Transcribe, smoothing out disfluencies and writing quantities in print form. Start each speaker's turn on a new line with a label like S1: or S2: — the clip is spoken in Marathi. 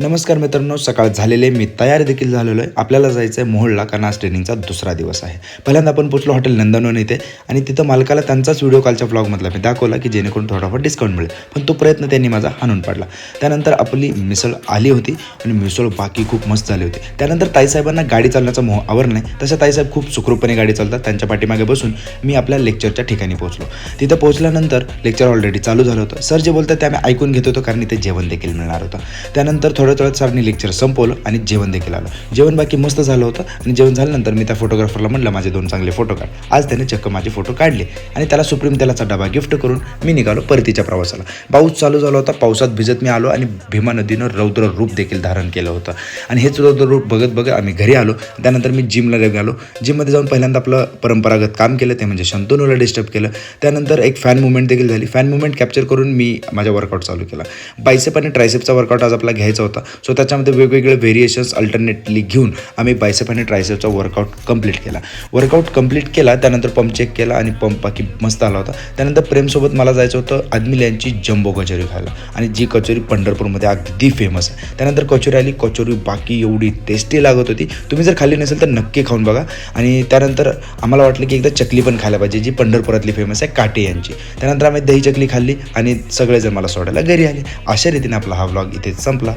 S1: नमस्कार मित्रांनो, सकाळ झालेले मी तयार देखील झालेलो आहे. आपल्याला जायचं आहे मोहोळला, कारण आज ट्रेनिंगचा दुसरा दिवस आहे. पहिल्यांदा आपण पोचलो हॉटेल नंदनवन इथे आणि तिथं मालकाला त्यांचाच व्हिडिओ कॉलच्या व्लॉगमधला मी दाखवला की जेणेकरून थोडाफार डिस्काउंट मिळेल, पण तो प्रयत्न त्यांनी माझा हाणून पाडला. त्यानंतर आपली मिसळ आली होती आणि मिसळ बाकी खूप मस्त झाली होती. त्यानंतर ताईसाहेबांना गाडी चालण्याचा मोह आवरला नाही, तसं ताईसाहेब खूप सुखरूपपणे गाडी चालतात. त्यांच्या पाठीमागे बसून मी आपल्या लेक्चरच्या ठिकाणी पोहोचलो. तिथं पोहोचल्यानंतर लेक्चर ऑलरेडी चालू झालं होतं. सर जे बोलतात ते आम्ही ऐकून घेत होतो, कारण इथे जेवण देखील मिळणार होतं. त्यानंतर थोडं सरनी लेक्चर संपवलं आणि जेवण देखील आलं. जेवण बाकी मस्त झालं होतं आणि जेवण झाल्यानंतर मी त्या फोटोग्राफरला म्हटलं माझे 2 चांगले फोटो काढ. आज त्याने चक्क माझे फोटो काढले आणि त्याला सुप्रीम तेलाचा डबा गिफ्ट करून मी निघालो परतीच्या प्रवासाला. पाऊस चालू झाला होता. पावसात भिजत मी आलो आणि भीमा नदीनं रौद्र रूप देखील धारण केलं होतं आणि हेच रौद्र रूप बघत आम्ही घरी आलो. त्यानंतर मी जिमला गेलो. जिममध्ये जाऊन पहिल्यांदा आपलं परंपरागत काम केलं, ते म्हणजे शंतनूला डिस्टर्ब केलं. त्यानंतर एक फॅन मुवमेंट देखील झाली. फॅन मुवमेंट कॅप्चर करून मी माझा वर्कआउट चालू केला. बायसेप आणि ट्रायसेपचा वर्कआउट आज आपला घ्यायचा होता. सो त्याच्यामध्ये वेगवेगळे व्हेरिएशन्स अल्टरनेटली घेऊन आम्ही बायसेप आणि ट्रायसेपचा वर्कआउट कंप्लीट केला. त्यानंतर पंप चेक केला आणि पंप बाकी मस्त आला होता. त्यानंतर प्रेमसोबत मला जायचं होतं आदमिल यांची जम्बो कचोरी खायला, आणि जी कचोरी पंढरपूरमध्ये अगदी फेमस आहे. त्यानंतर कचोरी आली. कचोरी बाकी एवढी टेस्टी लागत होती. तुम्ही जर खाल्ली नसेल तर नक्की खाऊन बघा. आणि त्यानंतर आम्हाला वाटलं की एकदा चकली पण खायला पाहिजे, जी पंढरपुरातली फेमस आहे काटे यांची. त्यानंतर आम्ही दही चकली खाल्ली आणि सगळेजण मला सोडायला घरी आले. अशा रीतीने आपला हा व्लॉग इथे संपला.